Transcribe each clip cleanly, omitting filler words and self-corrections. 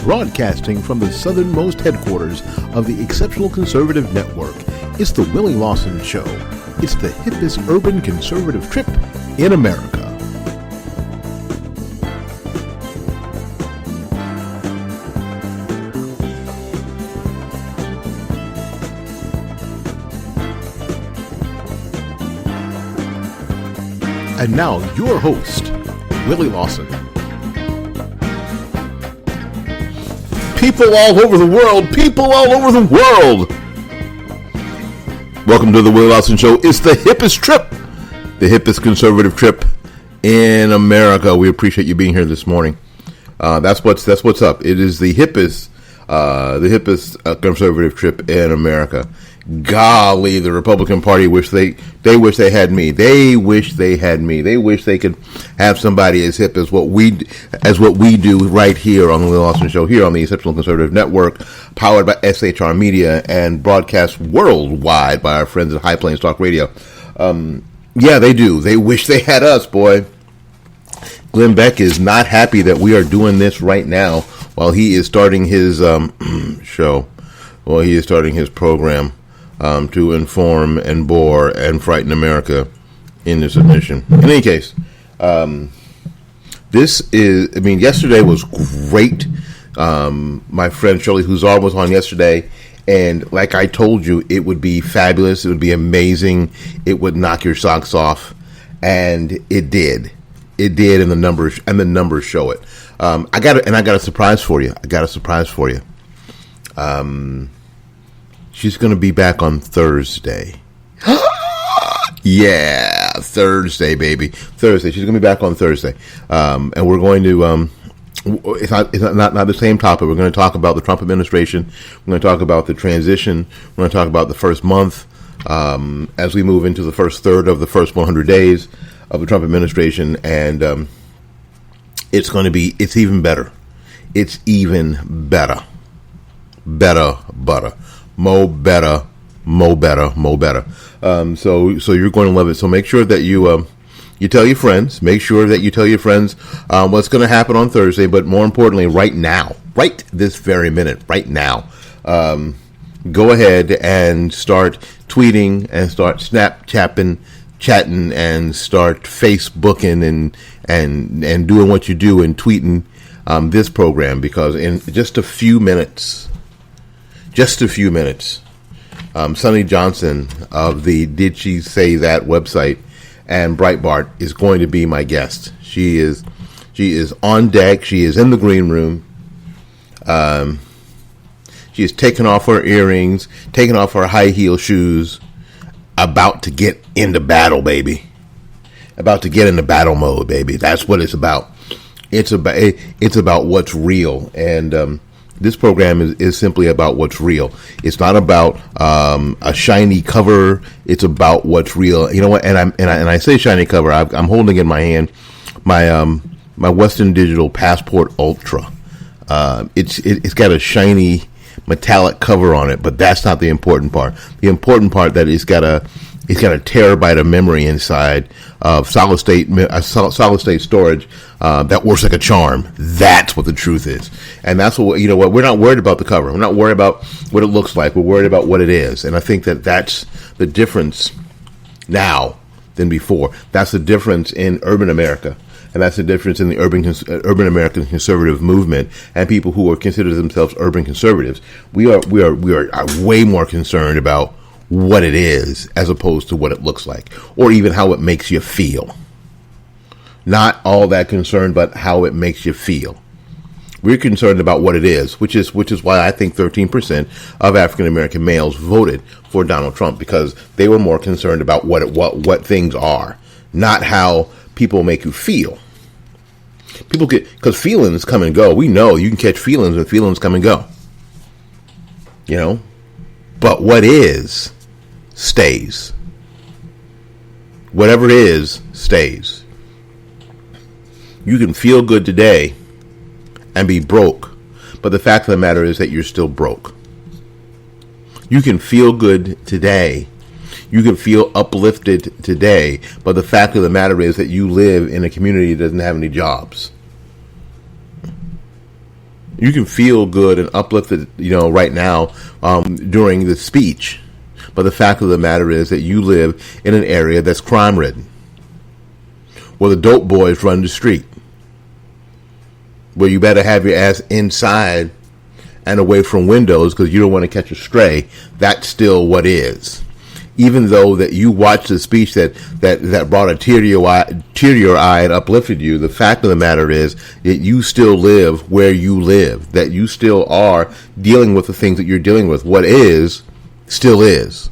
Broadcasting from the southernmost headquarters of the Exceptional Conservative Network, it's the Willie Lawson Show. It's the hippest urban conservative trip in America. And now, your host, Willie Lawson. People all over the world. Welcome to the Willie Lawson Show. It's the hippest trip, the hippest conservative trip in America. We appreciate you being here this morning. That's what's up. It is the hippest conservative trip in America. Golly, the Republican Party wish they had me. They wish they had me. They wish they could have somebody as hip as what we do right here on the Willie Lawson Show, here on the Exceptional Conservative Network, powered by SHR Media and broadcast worldwide by our friends at High Plains Talk Radio. Yeah, they do. They wish they had us, boy. Glenn Beck is not happy that we are doing this right now while he is starting his show. Well, he is starting his program to inform and bore and frighten America in this edition. In any case, yesterday was great. My friend Shirley Huzar was on yesterday, and like I told you, it would be fabulous. It would be amazing. It would knock your socks off, and it did. It did, and the numbers show it. I got a surprise for you. She's going to be back on Thursday. Yeah, Thursday, baby. Thursday. She's going to be back on Thursday. And we're going to, it's not the same topic. We're going to talk about the Trump administration. We're going to talk about the transition. We're going to talk about the first month as we move into the first third of the first 100 days of the Trump administration. And it's even better. It's even better. Better. Mo better. So you're going to love it. So make sure that you tell your friends. Make sure that you tell your friends what's going to happen on Thursday. But more importantly, right now, right this very minute, right now, go ahead and start tweeting and start Snapchatting, chatting, and start Facebooking and doing what you do and tweeting this program, because in just a few minutes, Sonnnie Johnson of the Did She Say That website and Brietbart is going to be my guest. She is on deck. She is in the green room. She is taking off her earrings, taking off her high heel shoes, about to get into battle, baby. About to get into battle mode, baby. That's what it's about. It's about what's real, and this program is simply about what's real. It's not about a shiny cover. It's about what's real. You know what? And I say shiny cover. I'm holding in my hand my Western Digital Passport Ultra. It's got a shiny metallic cover on it, but that's not the important part. The important part that it's got a terabyte of memory inside of solid state storage that works like a charm. That's what the truth is, and that's what we're not worried about the cover. We're not worried about what it looks like. We're worried about what it is, and I think that's the difference now than before. That's the difference in urban America, and that's the difference in the urban American conservative movement and people who are consider themselves urban conservatives. We are way more concerned about what it is as opposed to what it looks like, or even how it makes you feel. Not all that concerned, but how it makes you feel. We're concerned about what it is, which is why I think 13% of African American males voted for Donald Trump, because they were more concerned about what things are, not how people make you feel. Because feelings come and go. We know you can catch feelings, and feelings come and go. But what is stays. Whatever it is stays. You can feel good today and be broke, but the fact of the matter is that you're still broke. You can feel good today. You can feel uplifted today, but the fact of the matter is that you live in a community that doesn't have any jobs. You can feel good and uplifted, right now during the speech. But the fact of the matter is that you live in an area that's crime-ridden, where the dope boys run the street, where you better have your ass inside and away from windows because you don't want to catch a stray. That's still what is. Even though that you watched the speech that brought a tear to your eye and uplifted you, the fact of the matter is that you still live where you live, that you still are dealing with the things that you're dealing with. What is, still is.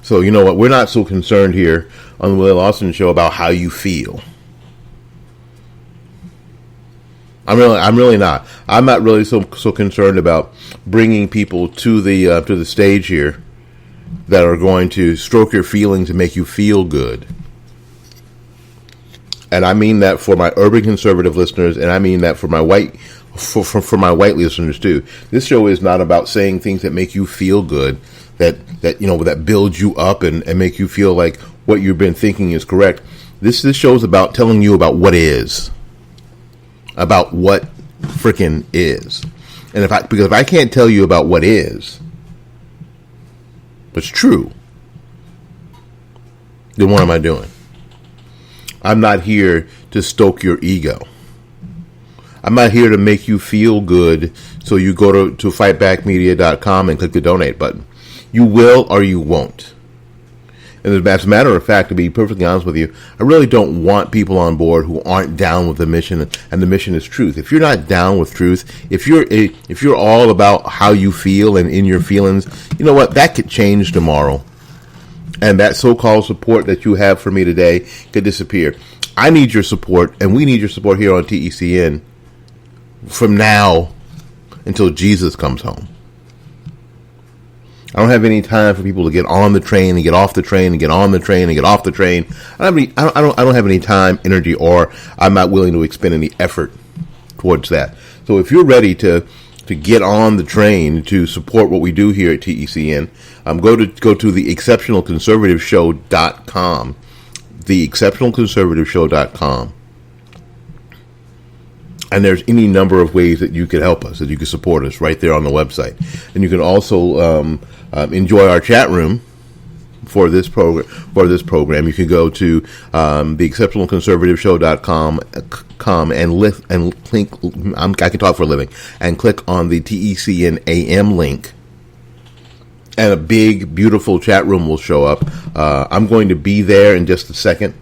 So you know what? We're not so concerned here on the Willie Lawson Show about how you feel. I'm really not. I'm not really so concerned about bringing people to the stage here that are going to stroke your feelings and make you feel good. And I mean that for my urban conservative listeners, and I mean that for my white listeners too. This show is not about saying things that make you feel good, that build you up and make you feel like what you've been thinking is correct. This show is about telling you about what is. About what frickin' is. And because if I can't tell you about what is, what's true, then what am I doing? I'm not here to stoke your ego. I'm not here to make you feel good so you go to fightbackmedia.com and click the donate button. You will or you won't. And as a matter of fact, to be perfectly honest with you, I really don't want people on board who aren't down with the mission, and the mission is truth. If you're not down with truth, if you're all about how you feel and in your feelings, you know what? That could change tomorrow. And that so-called support that you have for me today could disappear. I need your support, and we need your support here on TECN from now until Jesus comes home. I don't have any time for people to get on the train and get off the train and get on the train and get off the train. I don't have any time, energy, or I'm not willing to expend any effort towards that. So if you're ready to get on the train to support what we do here at TECN, go to theexceptionalconservativeshow.com, theexceptionalconservativeshow.com. And there's any number of ways that you could help us, that you can support us right there on the website. And you can also enjoy our chat room for this program. You can go to theexceptionalconservativeshow.com and click. I can talk for a living, and click on the TECN AM link, and a big, beautiful chat room will show up. I'm going to be there in just a second.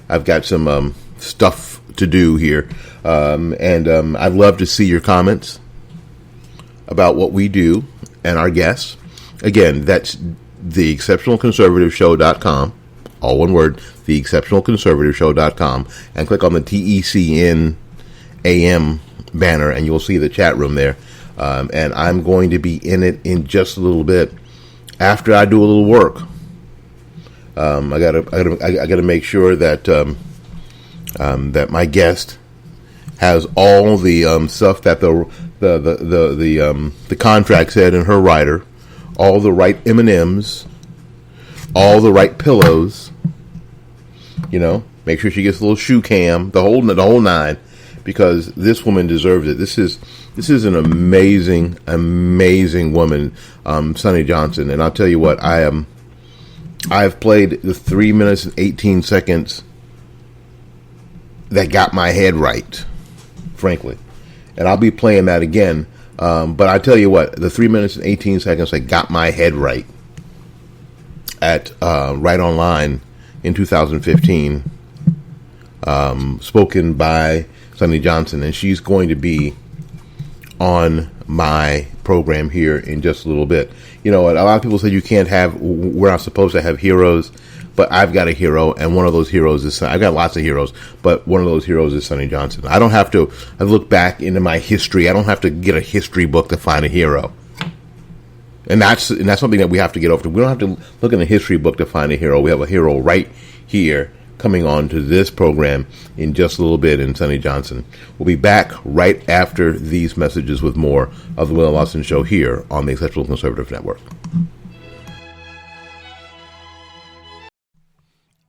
I've got some stuff to do here. And I'd love to see your comments about what we do and our guests. Again, that's theexceptionalconservativeshow.com, all one word, theexceptionalconservativeshow.com, and click on the TECN AM banner, and you'll see the chat room there. And I'm going to be in it in just a little bit after I do a little work. I gotta make sure that that my guest has all the stuff that the contract said in her rider, all the right M&Ms, all the right pillows. Make sure she gets a little shoe cam, the whole nine, because this woman deserves it. This is an amazing woman, Sonnnie Johnson, and I'll tell you what, I've played the 3 minutes and 18 seconds that got my head right, frankly. And I'll be playing that again. But I tell you what, the 3 minutes and 18 seconds that got my head right at Right Online in 2015, spoken by Sonnnie Johnson, and she's going to be on my program here in just a little bit. A lot of people say we're not supposed to have heroes. But I've got a hero, and one of those heroes is, I've got lots of heroes, but one of those heroes is Sonnnie Johnson. I don't have to, I look back into my history. I don't have to get a history book to find a hero. And that's something that we have to get over to. We don't have to look in a history book to find a hero. We have a hero right here coming on to this program in just a little bit in Sonnnie Johnson. We'll be back right after these messages with more of the Willie Lawson Show here on the Exceptional Conservative Network.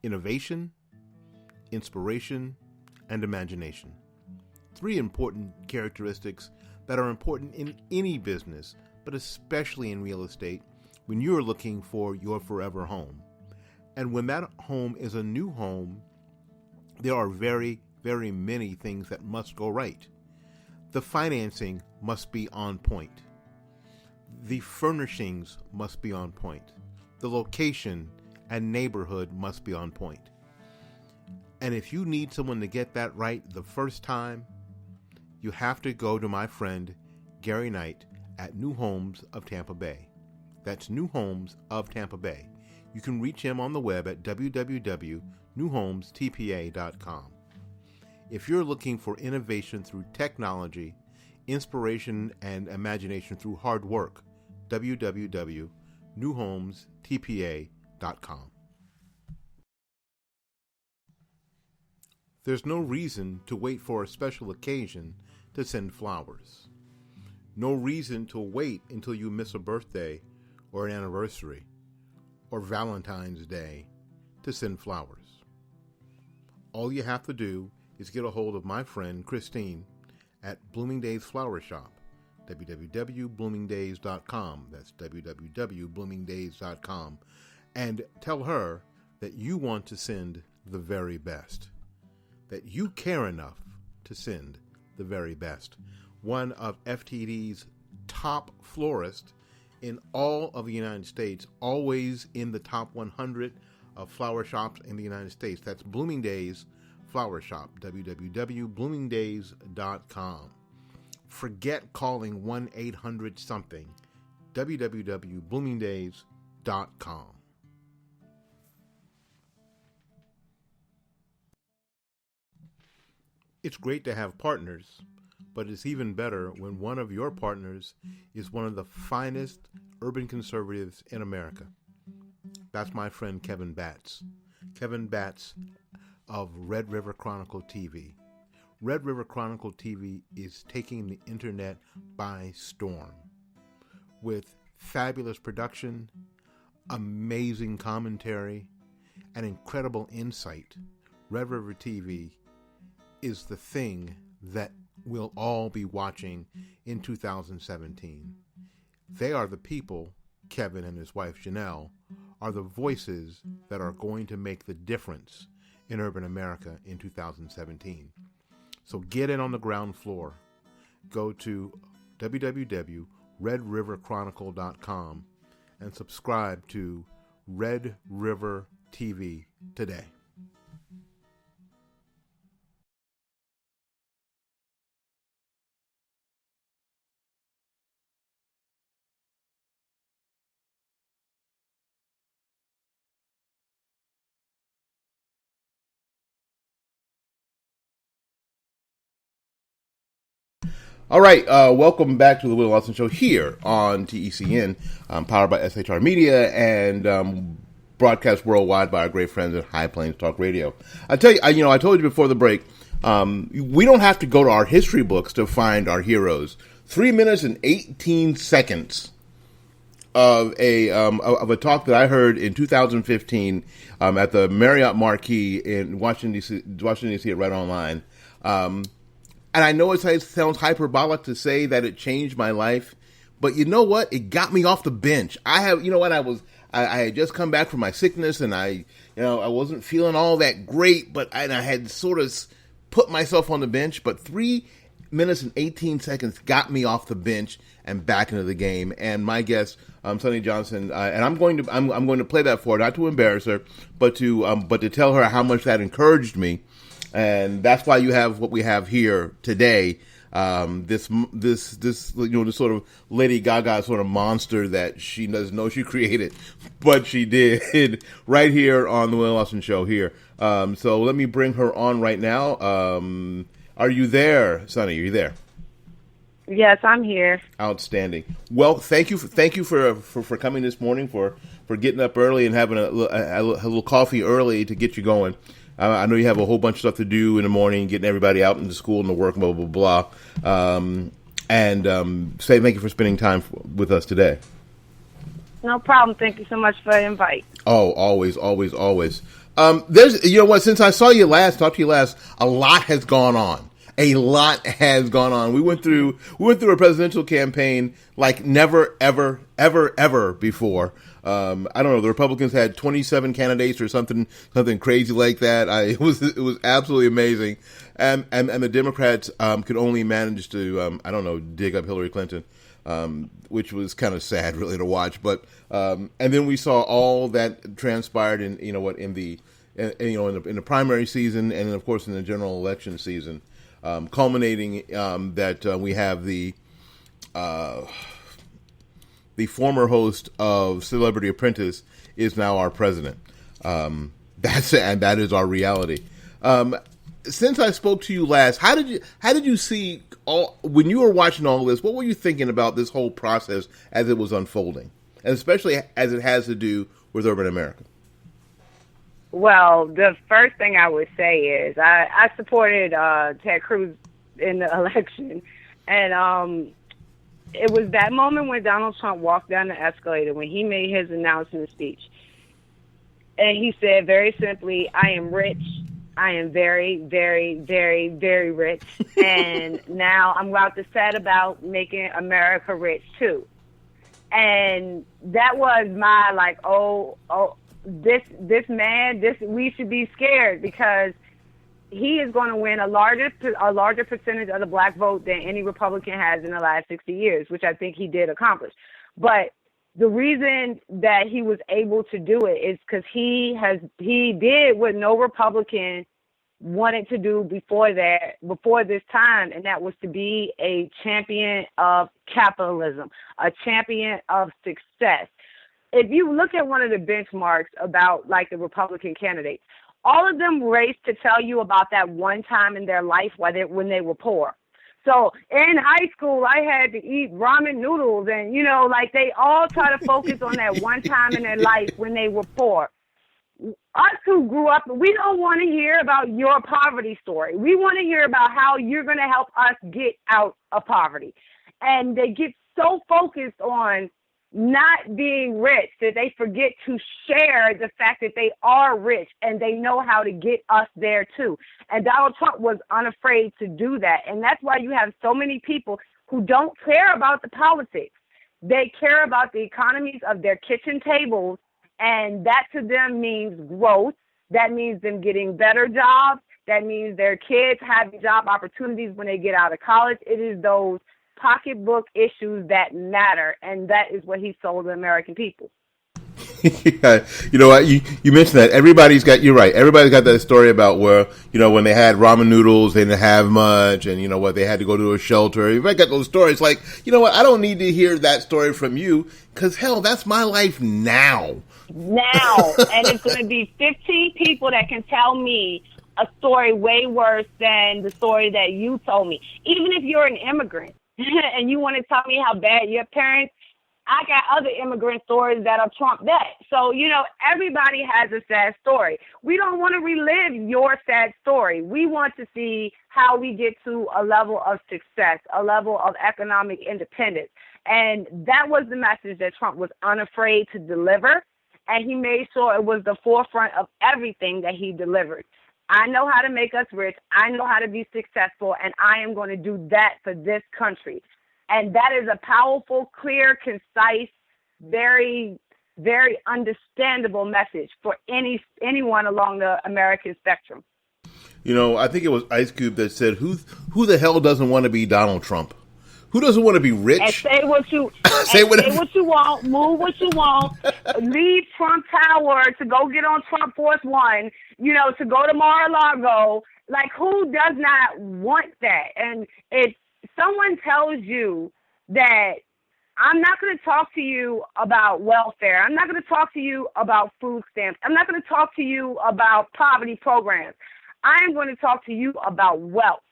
Innovation, inspiration, and imagination. three important characteristics that are important in any business, but especially in real estate when you're looking for your forever home. And when that home is a new home, there are very, very many things that must go right. The financing must be on point. The furnishings must be on point. The location and neighborhood must be on point. And if you need someone to get that right the first time, you have to go to my friend Gary Knight at New Homes of Tampa Bay. That's New Homes of Tampa Bay. You can reach him on the web at www.newhomestpa.com. If you're looking for innovation through technology, inspiration and imagination through hard work, www.newhomestpa.com. There's no reason to wait for a special occasion to send flowers. No reason to wait until you miss a birthday or an anniversary or Valentine's Day to send flowers. All you have to do is get a hold of my friend Christine at Bloomingdale's Flower Shop, www.bloomingdays.com. That's www.bloomingdays.com. And tell her that you want to send the very best, that you care enough to send the very best. One of FTD's top florists in all of the United States, always in the top 100 of flower shops in the United States. That's Bloomingdale's Flower Shop, www.bloomingdays.com. Forget calling 1-800-something, www.bloomingdays.com. It's great to have partners, but it's even better when one of your partners is one of the finest urban conservatives in America. That's my friend Kevin Batts. Kevin Batts of Red River Chronicle TV. Red River Chronicle TV is taking the internet by storm. With fabulous production, amazing commentary, and incredible insight, Red River TV is the thing that we'll all be watching in 2017. They are the people, Kevin and his wife Janelle, are the voices that are going to make the difference in urban America in 2017. So get in on the ground floor. Go to www.redriverchronicle.com and subscribe to Red River TV today. All right, welcome back to the Willie Lawson Show here on TECN, powered by SHR Media and broadcast worldwide by our great friends at High Plains Talk Radio. I tell you, I told you before the break, we don't have to go to our history books to find our heroes. 3 minutes and 18 seconds of a talk that I heard in 2015 at the Marriott Marquis in Washington D.C. at Red Online. And I know it sounds hyperbolic to say that it changed my life, but you know what? It got me off the bench. I had just come back from my sickness, and I wasn't feeling all that great, but I had sort of put myself on the bench. But 3 minutes and 18 seconds got me off the bench and back into the game. And my guest, Sonnnie Johnson, and I'm going to play that for her, not to embarrass her, but to tell her how much that encouraged me. And that's why you have what we have here today. This sort of Lady Gaga sort of monster that she doesn't know she created, but she did right here on the Willie Lawson Show here. So let me bring her on right now. Are you there, Sonnnie? Are you there? Yes, I'm here. Outstanding. Well, thank you for coming this morning, for getting up early and having a little coffee early to get you going. I know you have a whole bunch of stuff to do in the morning, getting everybody out into school and to work, blah, blah, blah. Say thank you for spending time with us today. No problem. Thank you so much for the invite. Oh, always, always, always. There's, since I talked to you last, a lot has gone on. A lot has gone on. We went through a presidential campaign like never, ever, ever, ever before. I don't know. The Republicans had 27 candidates or something crazy like that. It was absolutely amazing, and the Democrats could only manage to I don't know, dig up Hillary Clinton, which was kind of sad really to watch. But and then we saw all that transpired in in the primary season, and then of course in the general election season, culminating that we have the former host of Celebrity Apprentice is now our president. That is our reality. Since I spoke to you last, how did you see when you were watching all this? What were you thinking about this whole process as it was unfolding, and especially as it has to do with urban America? Well, the first thing I would say is I supported Ted Cruz in the election, and it was that moment when Donald Trump walked down the escalator when he made his announcement speech, and he said very simply, "I am rich. I am very, very, very, very rich, and now I'm about to set about making America rich too." And that was my this man, we should be scared, because he is going to win a larger percentage of the black vote than any Republican has in the last 60 years, which I think he did accomplish. But the reason that he was able to do it is because he did what no Republican wanted to do before this time, and that was to be a champion of capitalism, a champion of success. If you look at one of the benchmarks about like the Republican candidates, all of them race to tell you about that one time in their life when they were poor. So in high school, I had to eat ramen noodles, and they all try to focus on that one time in their life when they were poor. Us who grew up, we don't want to hear about your poverty story. We want to hear about how you're going to help us get out of poverty. And they get so focused on not being rich that they forget to share the fact that they are rich and they know how to get us there too. And Donald Trump was unafraid to do that. And that's why you have so many people who don't care about the politics. They care about the economies of their kitchen tables, and that to them means growth. That means them getting better jobs. That means their kids having job opportunities when they get out of college. It is those pocketbook issues that matter, and that is what he sold the American people. Yeah, you know what? You mentioned that you're right. Everybody's got that story about where, when they had ramen noodles, they didn't have much, and they had to go to a shelter. Everybody got those stories. Like, I don't need to hear that story from you, because hell, that's my life now. And it's going to be 15 people that can tell me a story way worse than the story that you told me. Even if you're an immigrant and you want to tell me how bad your parents, I got other immigrant stories that'll trump that. So, everybody has a sad story. We don't want to relive your sad story. We want to see how we get to a level of success, a level of economic independence. And that was the message that Trump was unafraid to deliver. And he made sure it was the forefront of everything that he delivered. I know how to make us rich. I know how to be successful, and I am going to do that for this country. And that is a powerful, clear, concise, very, very understandable message for anyone along the American spectrum. I think it was Ice Cube that said, "Who the hell doesn't want to be Donald Trump? Who doesn't want to be rich? And say what you say what you want, move what you want, leave Trump Tower to go get on Trump Force One, to go to Mar-a-Lago. Like, who does not want that? And if someone tells you that I'm not going to talk to you about welfare, I'm not going to talk to you about food stamps, I'm not going to talk to you about poverty programs, I am going to talk to you about wealth,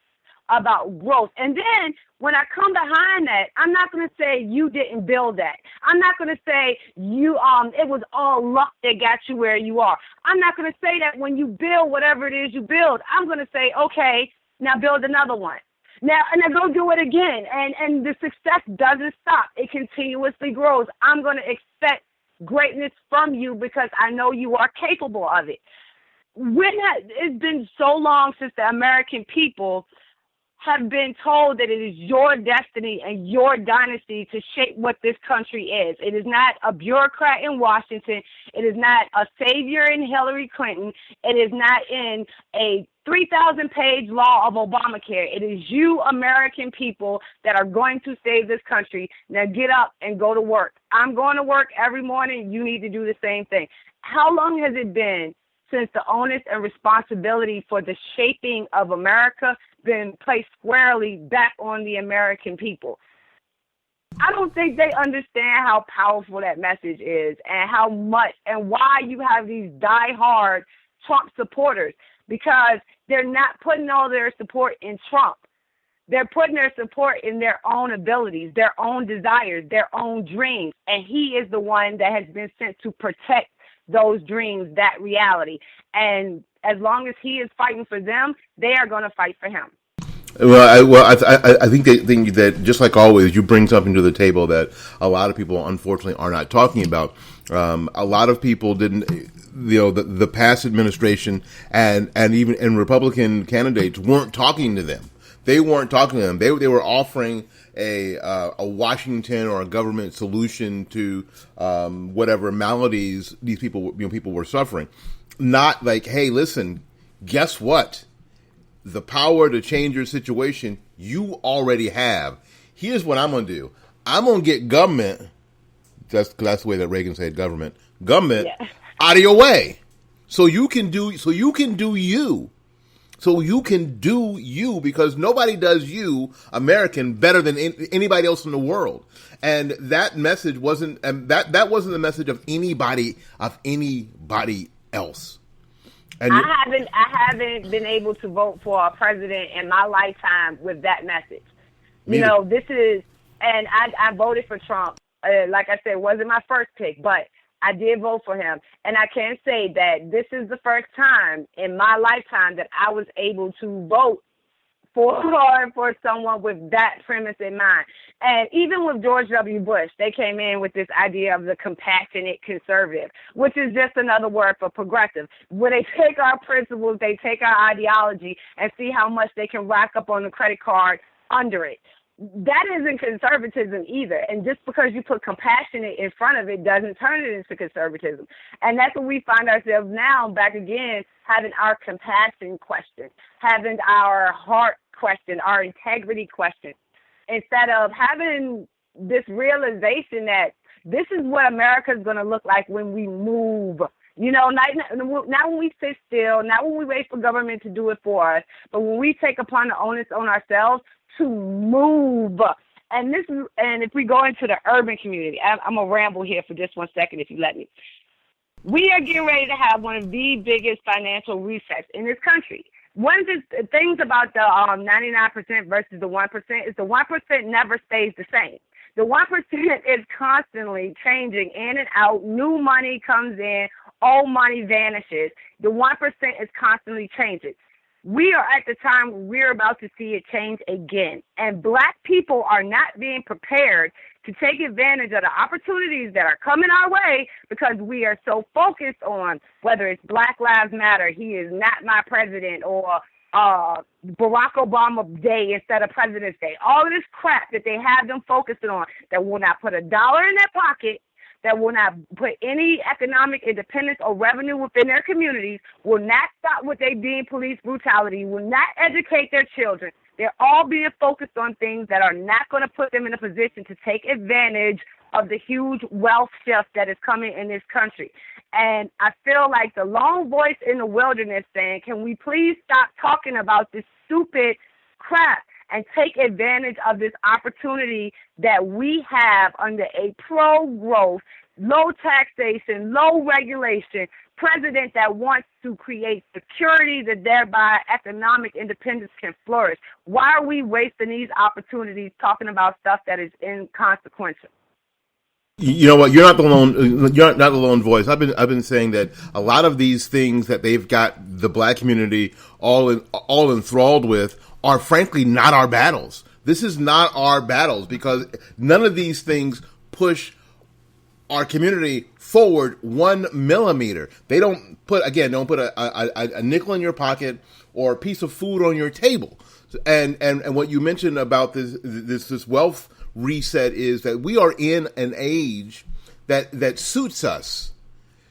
about growth. And then when I come behind that, I'm not going to say you didn't build that. I'm not going to say it was all luck that got you where you are. I'm not going to say that when you build whatever it is you build. I'm going to say, okay, now build another one. Now, and then go do it again. And the success doesn't stop. It continuously grows. I'm going to expect greatness from you because I know you are capable of it. It's been so long since the American people have been told that it is your destiny and your dynasty to shape what this country is. It is not a bureaucrat in Washington. It is not a savior in Hillary Clinton. It is not in a 3,000-page law of Obamacare. It is you, American people, that are going to save this country. Now get up and go to work. I'm going to work every morning. You need to do the same thing. How long has it been since the onus and responsibility for the shaping of America been placed squarely back on the American people? I don't think they understand how powerful that message is and how much and why you have these diehard Trump supporters, because they're not putting all their support in Trump. They're putting their support in their own abilities, their own desires, their own dreams. And he is the one that has been sent to protect those dreams, that reality. And as long as he is fighting for them, they are going to fight for him. I think they think that, just like always, you bring something to the table that a lot of people, unfortunately, are not talking about. A lot of people didn't, the past administration and Republican candidates weren't talking to them. They weren't talking to them. They were offering a Washington or a government solution to whatever maladies these people were suffering. Not like, hey, listen, guess what? The power to change your situation you already have. Here's what I'm going to do. I'm going to get government. That's the way that Reagan said government. Government out of your way, so you can do you. So you can do you, because nobody does you, American, better than anybody else in the world. And that message wasn't, and that wasn't the message of anybody else. And I haven't been able to vote for a president in my lifetime with that message. This is, and I voted for Trump. Like I said, it wasn't my first pick, but I did vote for him. And I can say that this is the first time in my lifetime that I was able to vote for someone with that premise in mind. And even with George W. Bush, they came in with this idea of the compassionate conservative, which is just another word for progressive, where they take our principles, they take our ideology, and see how much they can rack up on the credit card under it. That isn't conservatism either. And just because you put compassionate in front of it doesn't turn it into conservatism. And that's what we find ourselves now back again, having our compassion questioned, having our heart questioned, our integrity questioned, instead of having this realization that this is what America is going to look like when we move. Not when we sit still, not when we wait for government to do it for us, but when we take upon the onus on ourselves to move. And if we go into the urban community, I'm going to ramble here for just 1 second if you let me. We are getting ready to have one of the biggest financial resets in this country. One of the things about the 99% versus the 1% is the 1% never stays the same. The 1% is constantly changing in and out. New money comes in, old money vanishes. The 1% is constantly changing. We are at the time where we're about to see it change again. And Black people are not being prepared to take advantage of the opportunities that are coming our way because we are so focused on whether it's Black Lives Matter, he is not my president, or Barack Obama Day instead of President's Day. All of this crap that they have them focusing on that will not put $1 in their pocket, that will not put any economic independence or revenue within their communities, will not stop what they deem police brutality, will not educate their children. They're all being focused on things that are not going to put them in a position to take advantage of the huge wealth shift that is coming in this country. And I feel like the lone voice in the wilderness saying, can we please stop talking about this stupid crap and take advantage of this opportunity that we have under a pro-growth, low taxation, low regulation president that wants to create security that thereby economic independence can flourish. Why are we wasting these opportunities talking about stuff that is inconsequential? You know what? You're not the lone voice. I've been saying that a lot of these things that they've got the Black community all enthralled with are frankly not our battles. This is not our battles because none of these things push our community forward 1 millimeter. They don't put a nickel in your pocket or a piece of food on your table. And what you mentioned about this wealth reset is that we are in an age that suits us.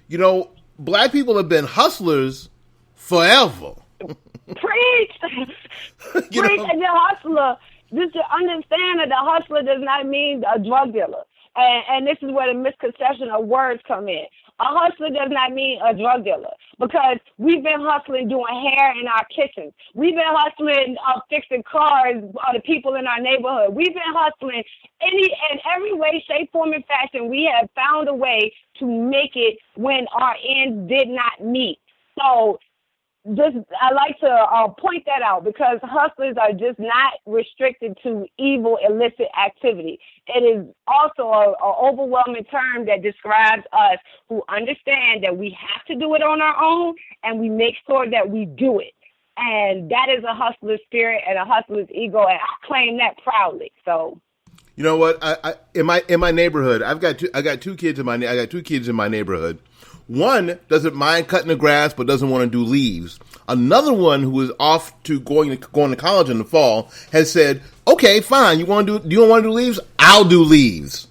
You know, black people have been hustlers forever. Preach. Preach. And the hustler, just to understand that the hustler does not mean a drug dealer. And this is where the misconception of words come in. A hustler does not mean a drug dealer, because we've been hustling doing hair in our kitchens. We've been hustling fixing cars, the people in our neighborhood. We've been hustling in every way, shape, form, and fashion. We have found a way to make it when our ends did not meet. So I like to point that out, because hustlers are just not restricted to evil, illicit activity. It is also an overwhelming term that describes us who understand that we have to do it on our own, and we make sure that we do it. And that is a hustler's spirit and a hustler's ego, and I claim that proudly. So, you know what? I in my neighborhood, I got two kids in my neighborhood. One doesn't mind cutting the grass, but doesn't want to do leaves. Another one, who is off to going to college in the fall, has said, "Okay, fine. You don't want to do leaves? I'll do leaves."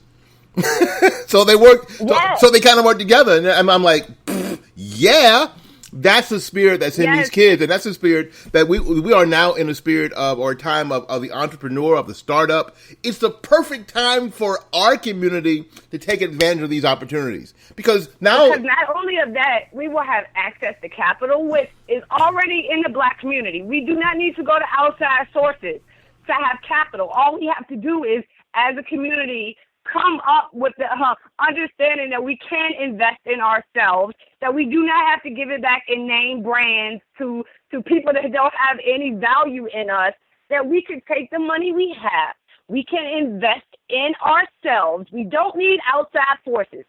So they work. Yes. So they kind of work together, and I'm like, yeah. That's the spirit that's in these kids, and that's the spirit that we are now in the spirit of, or time of the entrepreneur, of the startup. It's the perfect time for our community to take advantage of these opportunities, because not only of that, we will have access to capital, which is already in the black community. We do not need to go to outside sources to have capital. All we have to do is, as a community, come up with the understanding that we can invest in ourselves, that we do not have to give it back in name brands to people that don't have any value in us, that we can take the money we have. We can invest in ourselves. We don't need outside forces.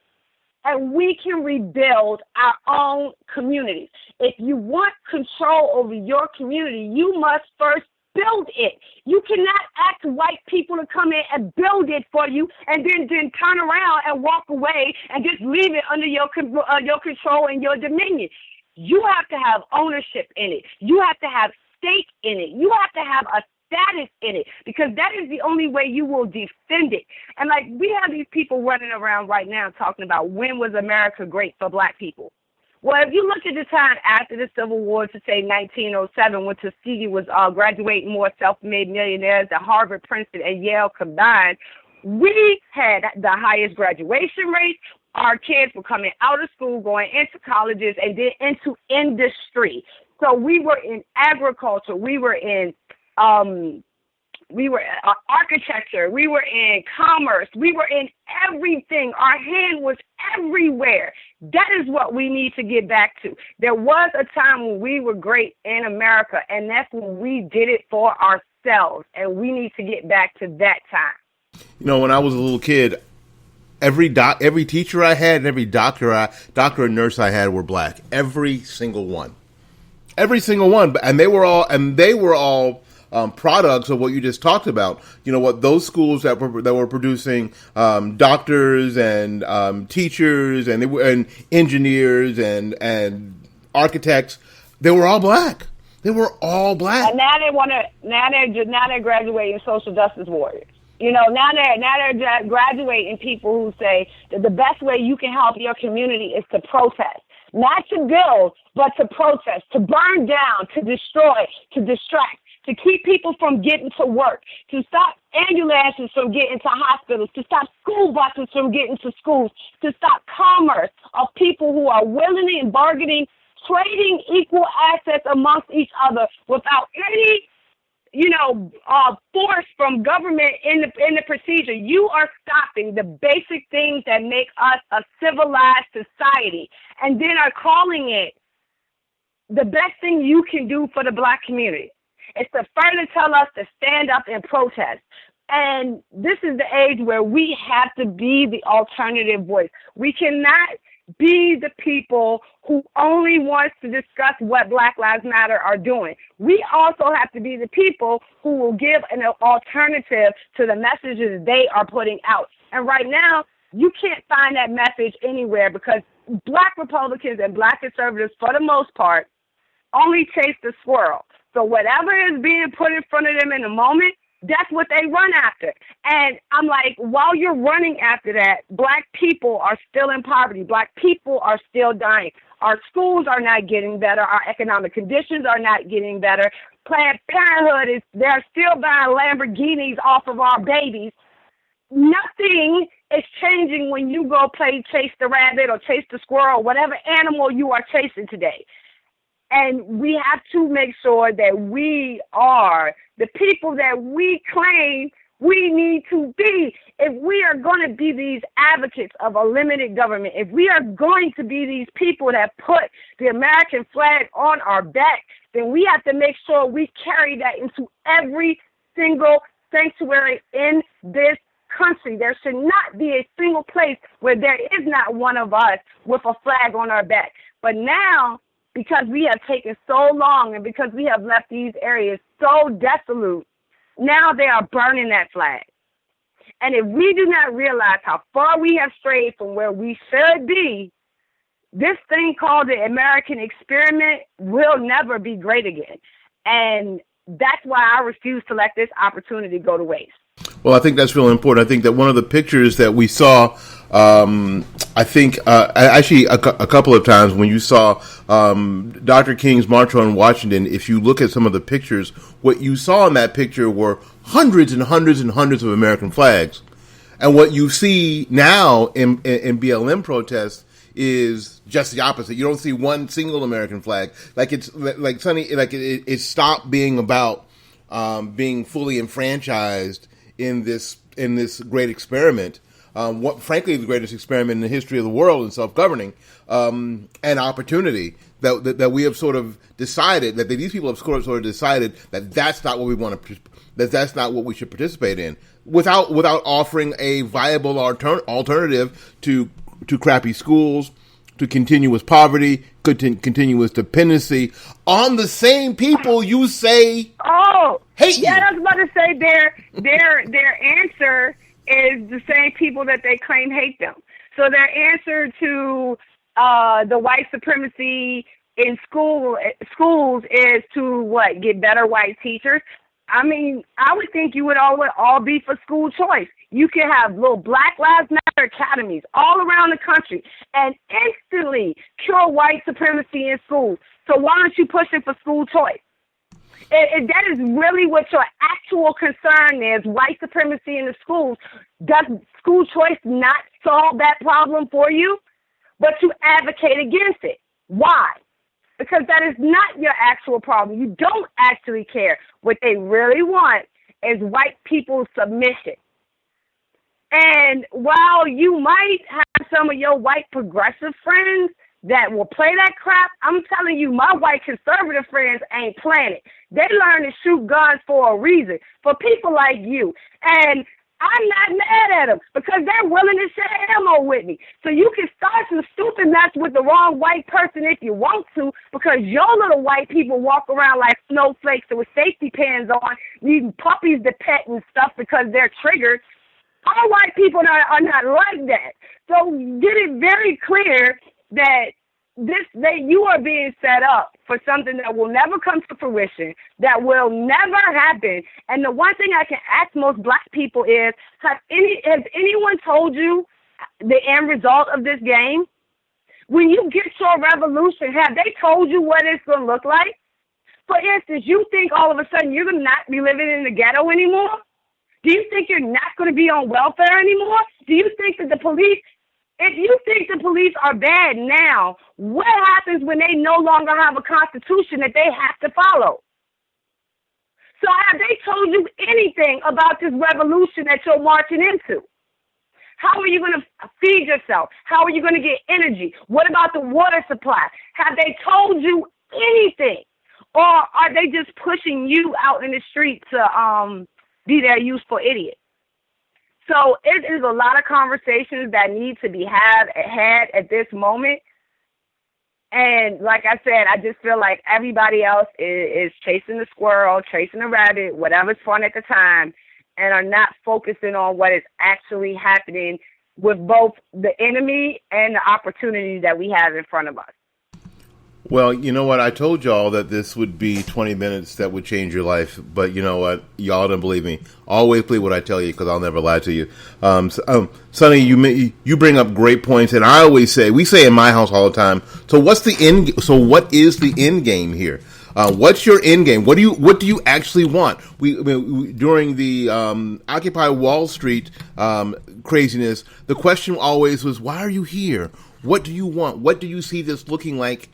And we can rebuild our own communities. If you want control over your community, you must first build it. You cannot ask white people to come in and build it for you, and then turn around and walk away and just leave it under your control and your dominion. You have to have ownership in it. You have to have stake in it. You have to have a status in it, because that is the only way you will defend it. And like, we have these people running around right now talking about, when was America great for black people? Well, if you look at the time after the Civil War, to say 1907, when Tuskegee was graduating more self-made millionaires than Harvard, Princeton, and Yale combined, we had the highest graduation rate. Our kids were coming out of school, going into colleges, and then into industry. So we were in agriculture. We were in architecture, we were in commerce, we were in everything. Our hand was everywhere. That is what we need to get back to. There was a time when we were great in America, and that's when we did it for ourselves, and we need to get back to that time. You know, when I was a little kid, every teacher I had and every doctor and nurse I had were black. Every single one. And they were all products of what you just talked about. You know what? Those schools that were producing doctors and teachers and engineers and architects, they were all black. And now they're graduating social justice warriors. You know, now they're graduating people who say that the best way you can help your community is to protest. Not to build, but to protest, to burn down, to destroy, to distract, to keep people from getting to work, to stop ambulances from getting to hospitals, to stop school buses from getting to schools, to stop commerce of people who are willingly and bargaining, trading equal assets amongst each other without any, force from government in the procedure. You are stopping the basic things that make us a civilized society, and then are calling it the best thing you can do for the black community. It's to further tell us to stand up and protest. And this is the age where we have to be the alternative voice. We cannot be the people who only wants to discuss what Black Lives Matter are doing. We also have to be the people who will give an alternative to the messages they are putting out. And right now, You can't find that message anywhere because black Republicans and black conservatives, for the most part, only chase the squirrel. So whatever is being put in front of them in the moment, that's what they run after. And I'm like, while you're running after that, black people are still in poverty. Black people are still dying. Our schools are not getting better. Our economic conditions are not getting better. Planned Parenthood they're still buying Lamborghinis off of our babies. Nothing is changing when you go play chase the rabbit or chase the squirrel, whatever animal you are chasing today. And we have to make sure that we are the people that we claim we need to be. If we are going to be these advocates of a limited government, if we are going to be these people that put the American flag on our back, then we have to make sure we carry that into every single sanctuary in this country. There should not be a single place where there is not one of us with a flag on our back. But now, because we have taken so long and because we have left these areas so desolate, now they are burning that flag. And if we do not realize how far we have strayed from where we should be, this thing called the American experiment will never be great again. And that's why I refuse to let this opportunity go to waste. Well, I think that's really important. I think that one of the pictures that we saw, actually a couple of times when you saw Dr. King's March on Washington, if you look at some of the pictures, what you saw in that picture were hundreds and hundreds and hundreds of American flags. And what you see now in BLM protests is just the opposite. You don't see one single American flag. Like it's like Sonnnie, like it stopped being about being fully enfranchised in this great experiment, frankly the greatest experiment in the history of the world in self-governing, and opportunity that we have sort of decided that these people have sort of decided that that's not what we want to, that's not what we should participate in, without offering a viable alternative to crappy schools, to continuous poverty, continuous dependency on the same people you say hate you. I was about to say their answer is the same people that they claim hate them. So their answer to the white supremacy in schools is to what? Get better white teachers. I mean, I would think you would all be for school choice. You can have little Black Lives Matter academies all around the country and instantly cure white supremacy in schools. So why aren't you pushing for school choice? If that is really what your actual concern is, white supremacy in the schools, does school choice not solve that problem for you? But you advocate against it. Why? Because that is not your actual problem. You don't actually care. What they really want is white people's submission. And while you might have some of your white progressive friends that will play that crap, I'm telling you, my white conservative friends ain't playing it. They learn to shoot guns for a reason, for people like you. And I'm not mad at them because they're willing to share ammo with me. So you can start some stupid mess with the wrong white person if you want to, because your little white people walk around like snowflakes with safety pins on, needing puppies to pet and stuff because they're triggered. All white people are not like that. So get it very clear that you are being set up for something that will never come to fruition, that will never happen. And the one thing I can ask most black people is, has anyone told you the end result of this game? When you get your revolution, have they told you what it's going to look like? For instance, you think all of a sudden you're going to not be living in the ghetto anymore? Do you think you're not going to be on welfare anymore? Do you think that the police... If you think the police are bad now, what happens when they no longer have a constitution that they have to follow? So have they told you anything about this revolution that you're marching into? How are you going to feed yourself? How are you going to get energy? What about the water supply? Have they told you anything? Or are they just pushing you out in the street to be their useful idiot? So it is a lot of conversations that need to be had at this moment. And like I said, I just feel like everybody else is chasing the squirrel, chasing the rabbit, whatever's fun at the time, and are not focusing on what is actually happening with both the enemy and the opportunity that we have in front of us. Well, you know what? I told y'all that this would be 20 minutes that would change your life, but you know what? Y'all don't believe me. Always believe what I tell you because I'll never lie to you. Sonnnie, you bring up great points, and I always say, we say in my house all the time. So what is the end game here? What's your end game? What do you actually want? We during the Occupy Wall Street craziness, the question always was, why are you here? What do you want? What do you see this looking like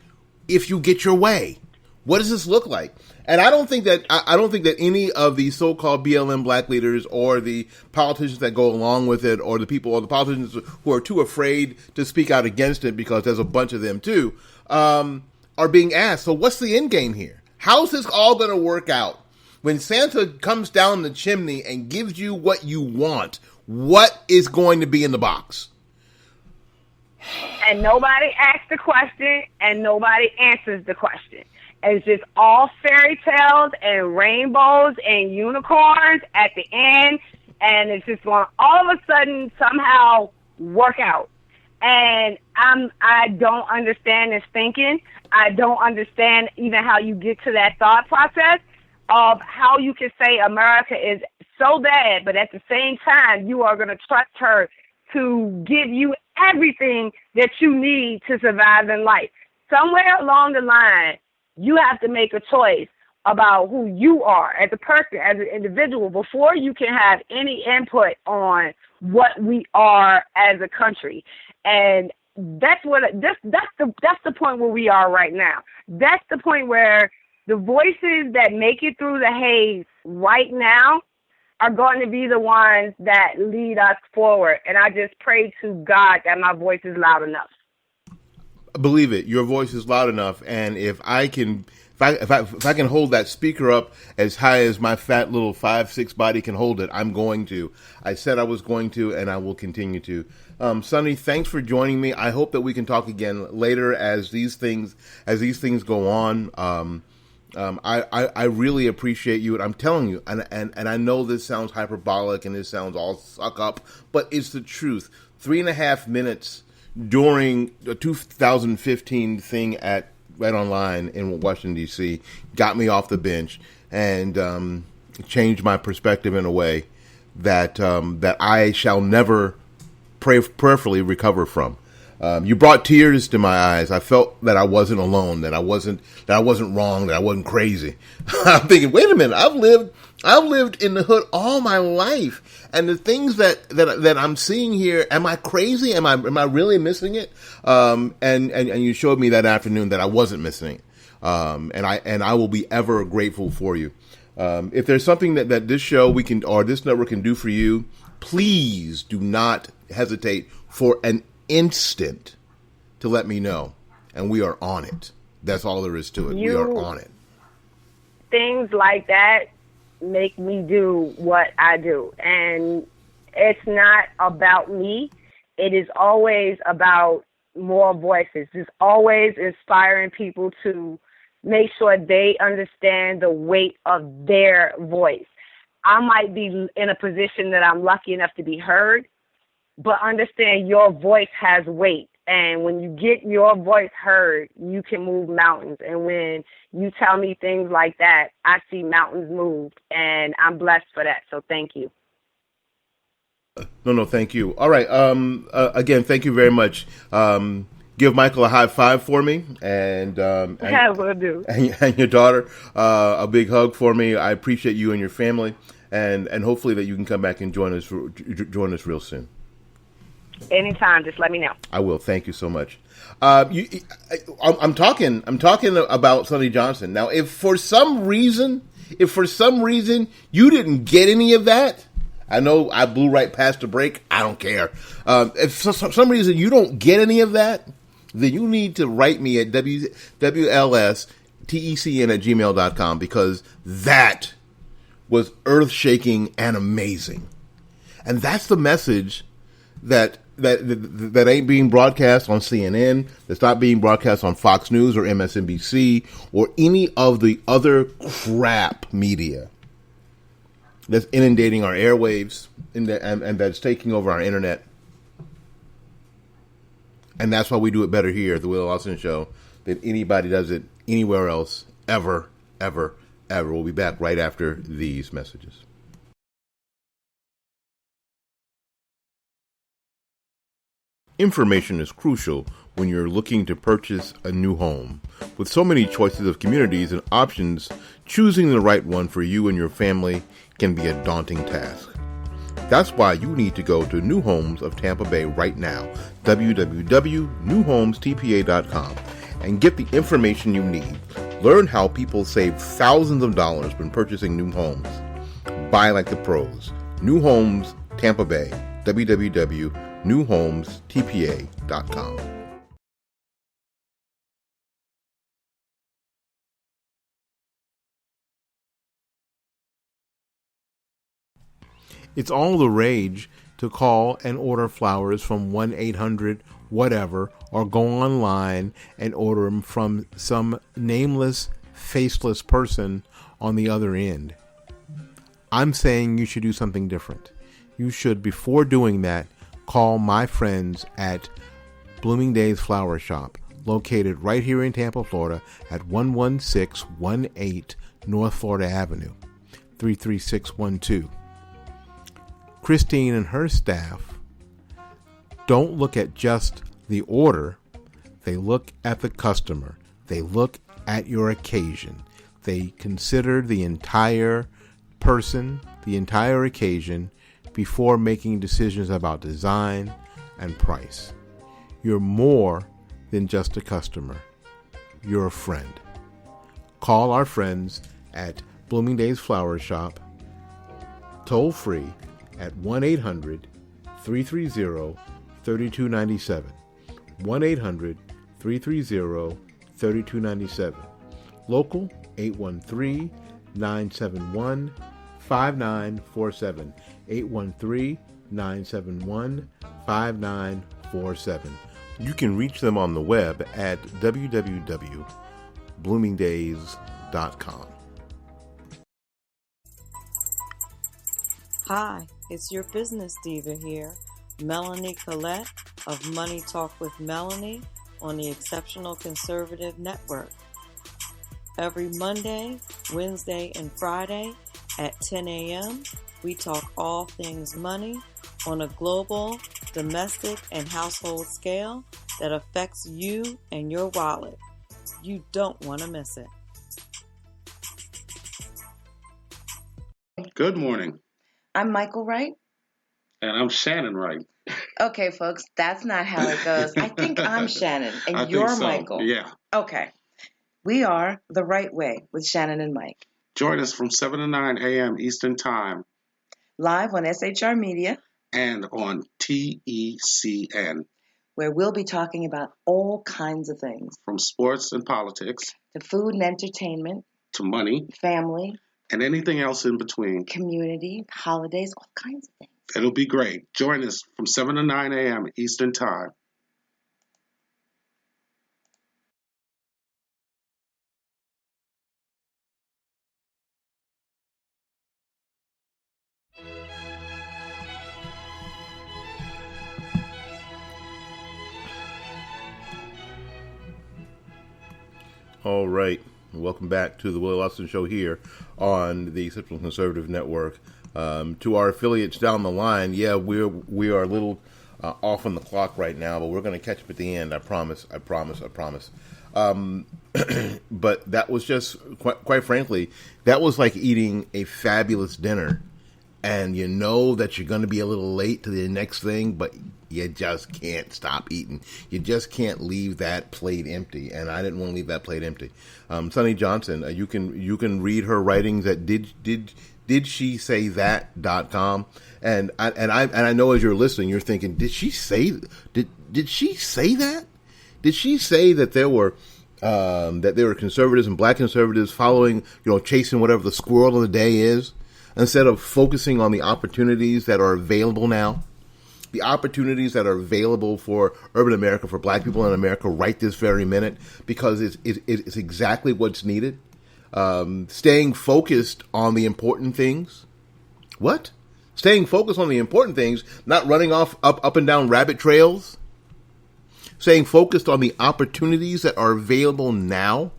if you get your way? What does this look like? And I don't think that any of the so-called BLM black leaders or the politicians that go along with it, or the politicians who are too afraid to speak out against it, because there's a bunch of them too, are being asked, so what's the end game here? How's this all going to work out? When Santa comes down the chimney and gives you what you want, what is going to be in the box? And nobody asks the question, and nobody answers the question. It's just all fairy tales and rainbows and unicorns at the end, and it's just going to all of a sudden somehow work out. And I don't understand this thinking. I don't understand even how you get to that thought process of how you can say America is so bad, but at the same time, you are going to trust her to give you everything that you need to survive in life. Somewhere along the line, you have to make a choice about who you are as a person, as an individual, before you can have any input on what we are as a country. And that's the point where we are right now. That's the point where the voices that make it through the haze right now are going to be the ones that lead us forward. And I just pray to God that my voice is loud enough. Believe it, your voice is loud enough, and if I can hold that speaker up as high as my fat little 5'6" body can hold it, I'm going to. I said I was going to, and I will continue to. Sonnnie, thanks for joining me. I hope that we can talk again later as these things go on. I really appreciate you, and I'm telling you, and I know this sounds hyperbolic and this sounds all suck up, but it's the truth. 3.5 minutes during the 2015 thing at Right Online in Washington, D.C. got me off the bench and changed my perspective in a way that I shall never prayerfully recover from. You brought tears to my eyes. I felt that I wasn't alone, that I wasn't wrong, that I wasn't crazy. I'm thinking, wait a minute, I've lived in the hood all my life, and the things that I'm seeing here, am I crazy? Am I really missing it? And you showed me that afternoon that I wasn't missing it. And I will be ever grateful for you. If there's something that this show or this network can do for you, please do not hesitate for an instant to let me know, and we are on it. That's all there is to it. We are on it. Things like that make me do what I do, and it's not about me. It is always about more voices. It's always inspiring people to make sure they understand the weight of their voice. I might be in a position that I'm lucky enough to be heard, but understand your voice has weight. And when you get your voice heard, you can move mountains. And when you tell me things like that, I see mountains moved. And I'm blessed for that. So thank you. No, thank you. All right. Again, thank you very much. Give Michael a high five for me. And yeah, will do. And your daughter, a big hug for me. I appreciate you and your family. And hopefully that you can come back and join us real soon. Anytime, just let me know. I will. Thank you so much. I'm talking about Sonnnie Johnson. Now, if for some reason you didn't get any of that, I know I blew right past the break. I don't care. If for some reason you don't get any of that, then you need to write me at wlstecn@gmail.com, because that was earth-shaking and amazing. And that's the message that ain't being broadcast on CNN, that's not being broadcast on Fox News or MSNBC or any of the other crap media that's inundating our airwaves and that's taking over our internet. And that's why we do it better here at the Will Austin Show than anybody does it anywhere else ever, ever, ever. We'll be back right after these messages. Information is crucial when you're looking to purchase a new home. With so many choices of communities and options, choosing the right one for you and your family can be a daunting task. That's why you need to go to New Homes of Tampa Bay right now, www.newhomestpa.com, and get the information you need. Learn how people save thousands of dollars when purchasing new homes. Buy like the pros. New Homes Tampa Bay, www.newhomestpa.com. It's all the rage to call and order flowers from 1-800-whatever or go online and order them from some nameless, faceless person on the other end. I'm saying you should do something different. You should, before doing that, call my friends at Blooming Days Flower Shop, located right here in Tampa, Florida at 11618 North Florida Avenue, 33612. Christine and her staff don't look at just the order. They look at the customer. They look at your occasion. They consider the entire person, the entire occasion, before making decisions about design and price. You're more than just a customer. You're a friend. Call our friends at Blooming Days Flower Shop, toll free at 1-800-330-3297. 1-800-330-3297. Local 813-971-5947. 813-971-5947. You can reach them on the web at www.bloomingdays.com. Hi, it's your business diva here, Melanie Collette of Money Talk with Melanie on the Exceptional Conservative Network. Every Monday, Wednesday, and Friday at 10 a.m., we talk all things money on a global, domestic, and household scale that affects you and your wallet. You don't want to miss it. Good morning. I'm Michael Wright. And I'm Shannon Wright. Okay, folks, that's not how it goes. I think I'm Shannon, and you're Michael. Yeah. Okay. We are The Right Way with Shannon and Mike. Join us from 7 to 9 a.m. Eastern Time. Live on SHR Media. And on TECN. Where we'll be talking about all kinds of things. From sports and politics. To food and entertainment. To money. Family. And anything else in between. Community, holidays, all kinds of things. It'll be great. Join us from 7 to 9 a.m. Eastern Time. All right. Welcome back to the Willie Austin Show here on the Exceptional Conservative Network. To our affiliates down the line, we are a little off on the clock right now, but we're going to catch up at the end. I promise. But that was just, quite frankly, that was like eating a fabulous dinner, and you know that you're going to be a little late to the next thing, but you just can't stop eating. You just can't leave that plate empty, and I didn't want to leave that plate empty. Sonnnie Johnson, you can read her writings at didshe-say-that.com, and I know as you're listening, you're thinking, did she say that? Did she say that there were conservatives and black conservatives following, chasing whatever the squirrel of the day is, instead of focusing on the opportunities that are available now? The opportunities that are available for urban America, for black people in America right this very minute, because it's exactly what's needed. Staying focused on the important things. What? Staying focused on the important things, not running off up and down rabbit trails. Staying focused on the opportunities that are available now,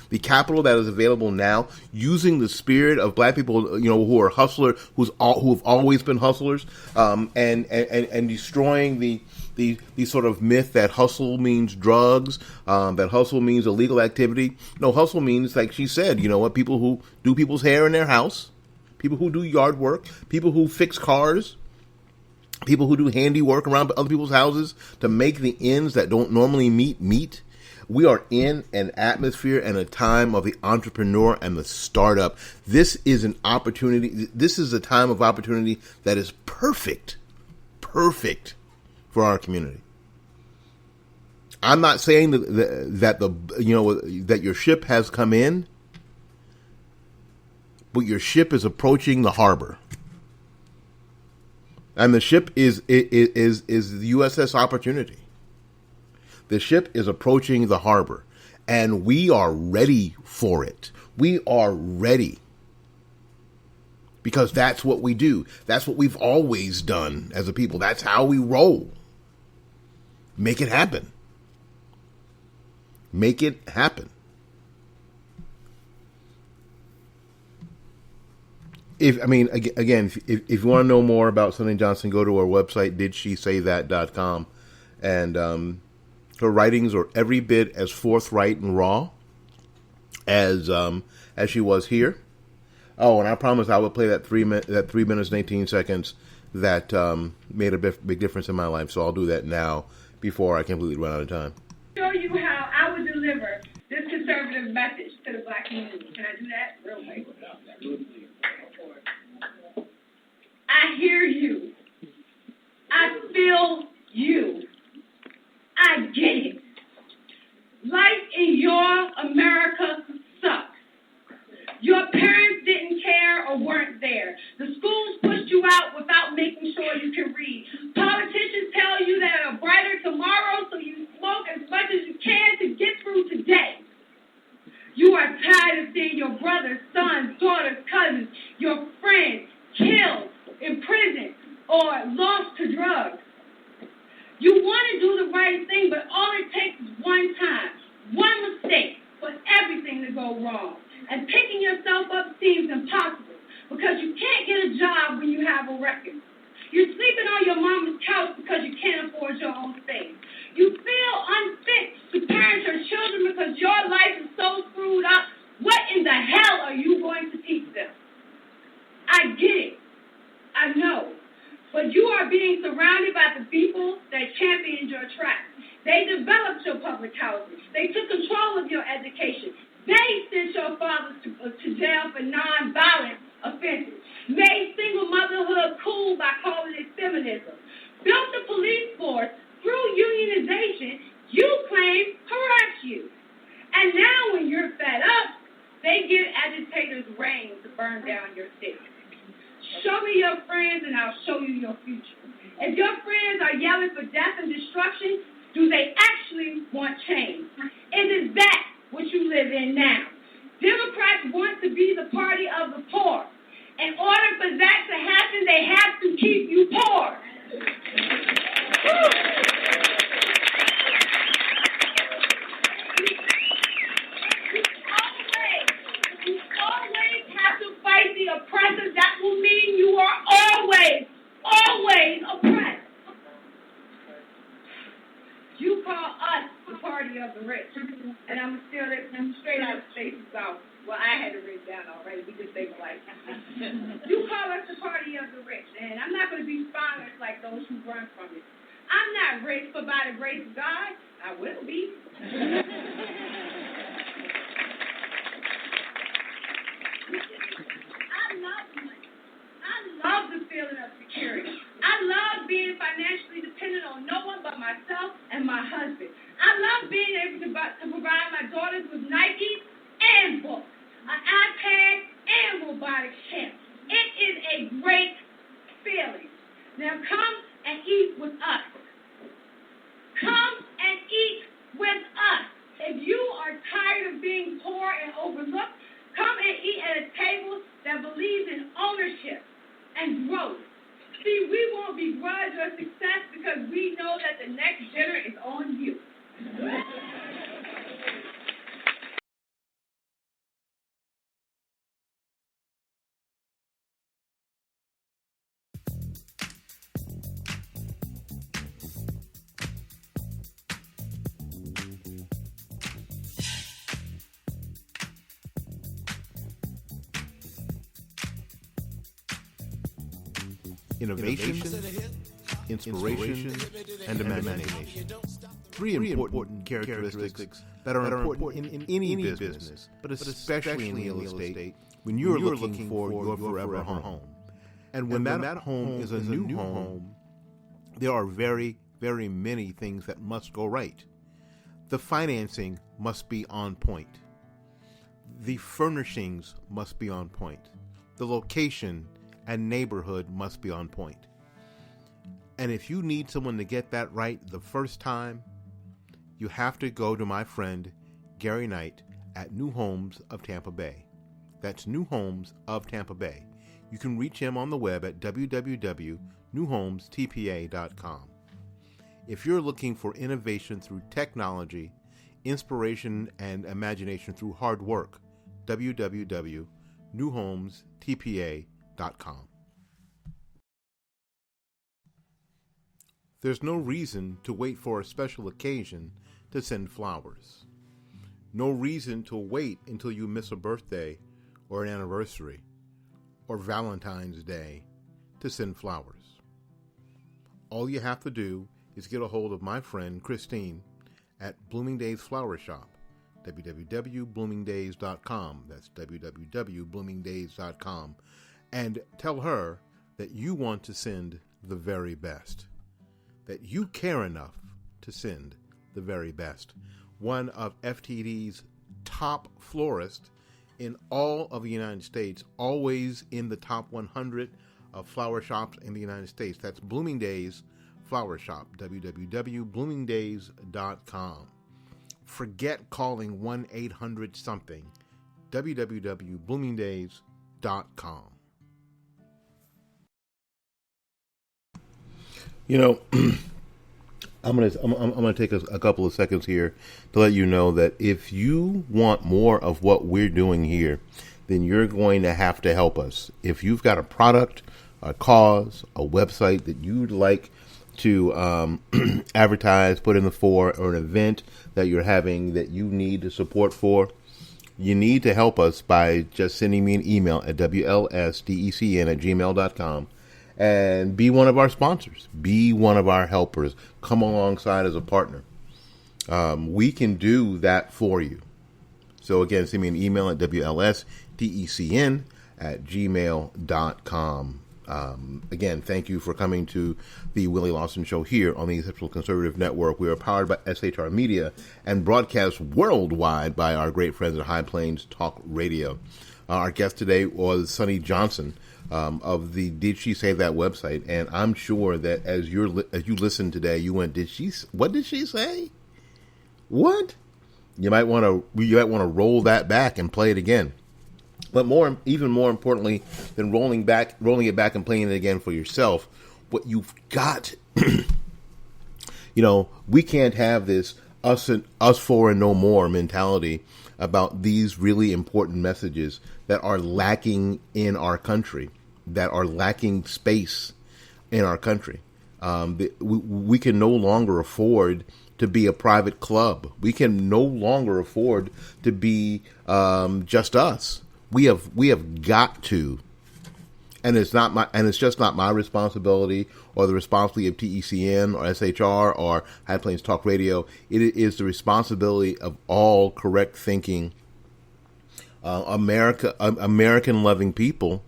the capital that is available now, using the spirit of black people, who are hustler, who have always been hustlers, and destroying the sort of myth that hustle means drugs, that hustle means illegal activity. No, hustle means, like she said, people who do people's hair in their house, people who do yard work, people who fix cars, people who do handiwork around other people's houses to make the ends that don't normally meet. We are in an atmosphere and a time of the entrepreneur and the startup. This is an opportunity. This is a time of opportunity that is perfect for our community. I'm not saying that your ship has come in, but your ship is approaching the harbor. And the ship is the USS Opportunity. The ship is approaching the harbor, and we are ready for it. We are ready. Because that's what we do. That's what we've always done as a people. That's how we roll. Make it happen. Make it happen. If you want to know more about Sonnnie Johnson, go to our website, didshe-say-that.com, and her writings are every bit as forthright and raw as she was here. Oh, and I promised I would play that 3 minutes and 18 seconds that made a big difference in my life. So I'll do that now before I completely run out of time. Show you how I would deliver this conservative message to the black community. Can I do that real quick? I hear you. I feel you. I get it. Life in your America sucks. Your parents didn't care or weren't there. The schools pushed you out without making sure you can read. Politicians tell you that a brighter tomorrow, so you smoke as much as you can to get through today. You are tired of seeing your brothers, sons, daughters, cousins, your friends killed, imprisoned, or lost to drugs. You want to do the right thing, but all it takes is one time, one mistake for everything to go wrong. And picking yourself up seems impossible because you can't get a job when you have a record. You're sleeping on your mama's couch because you can't afford your own space. You feel unfit to parent your children because your life is so screwed up. What in the hell are you going to teach them? I get it. I know. But you are being surrounded by the people that championed your tracks. They developed your public housing. They took control of your education. They sent your fathers to jail for nonviolent offenses. Made single motherhood cool by calling it feminism. Built the police force through unionization you claim harassed you. And now when you're fed up, they give agitators reins to burn down your city. Show me your friends and I'll show you your future. If your friends are yelling for death and destruction, do they actually want change? Is that what you live in now? Democrats want to be the party of the poor. In order for that to happen, they have to keep you poor. You always have to fight the oppressors. That will mean you are always oppressed. You call us the party of the rich. And I'm still straight out of Stacey South. Well, I had it written down already. We just say like you call us the party of the rich. And I'm not going to be spineless like those who run from it. I'm not rich, but by the grace of God, I will be. I love the feeling of security. I love being financially dependent on no one but myself and my husband. I love being able to provide my daughters with Nike and books, an iPad and robotics camp. It is a great feeling. Now come and eat with us. Come and eat with us. If you are tired of being poor and overlooked, come and eat at a table that believes in ownership and growth. See, we won't begrudge your success because we know that the next dinner is on you. innovation, inspiration, and imagination. Three important characteristics that are important in any business, but especially in real estate when you're looking for your forever home. And when that home is a new home, there are very, very many things that must go right. The financing must be on point. The furnishings must be on point. The location and neighborhood must be on point. And if you need someone to get that right the first time, you have to go to my friend Gary Knight at New Homes of Tampa Bay. That's New Homes of Tampa Bay. You can reach him on the web at www.newhomestpa.com. If you're looking for innovation through technology, inspiration and imagination through hard work, www.newhomestpa.com. There's no reason to wait for a special occasion to send flowers. No reason to wait until you miss a birthday or an anniversary or Valentine's Day to send flowers. All you have to do is get a hold of my friend Christine at Bloomingdale's Flower Shop, www.bloomingdays.com. That's www.bloomingdays.com. And tell her that you want to send the very best, that you care enough to send the very best. One of FTD's top florists in all of the United States, always in the top 100 of flower shops in the United States. That's Bloomingdale's Flower Shop, www.bloomingdays.com. Forget calling 1-800-something, www.bloomingdays.com. You know, I'm gonna take a couple of seconds here to let you know that if you want more of what we're doing here, then you're going to have to help us. If you've got a product, a cause, a website that you'd like to advertise, put in the fore, or an event that you're having that you need the support for, you need to help us by just sending me an email at wlsdecn@gmail.com. And be one of our sponsors. Be one of our helpers. Come alongside as a partner. We can do that for you. So again, send me an email at wlsdecn@gmail.com. Again, thank you for coming to the Willie Lawson Show here on the Exceptional Conservative Network. We are powered by SHR Media and broadcast worldwide by our great friends at High Plains Talk Radio. Our guest today was Sonnnie Johnson of the Did She Say That website, and I'm sure that as you listened today, you went, what did she say? What? You might want to roll that back and play it again. But even more importantly than rolling it back and playing it again for yourself, what you've got, we can't have this us for and no more mentality about these really important messages that are lacking in our country, that are lacking space in our country. We can no longer afford to be a private club. We can no longer afford to be just us. We have got to, and it's just not my responsibility or the responsibility of TECN or SHR or High Plains Talk Radio. It is the responsibility of all correct thinking, American loving people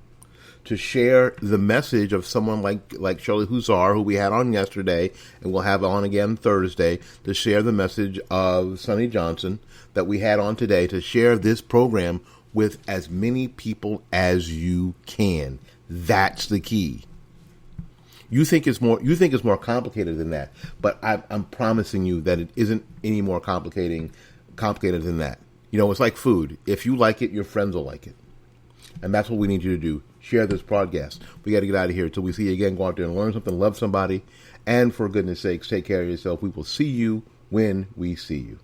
to share the message of someone like Shirley Huzar, who we had on yesterday and we'll have on again Thursday, to share the message of Sonnnie Johnson that we had on today, to share this program with as many people as you can. That's the key. You think it's more complicated than that, but I'm promising you that it isn't any more complicated than that. It's like food. If you like it, your friends will like it. And that's what we need you to do. Share this broadcast. We got to get out of here until we see you again. Go out there and learn something, love somebody, and for goodness sakes, take care of yourself. We will see you when we see you.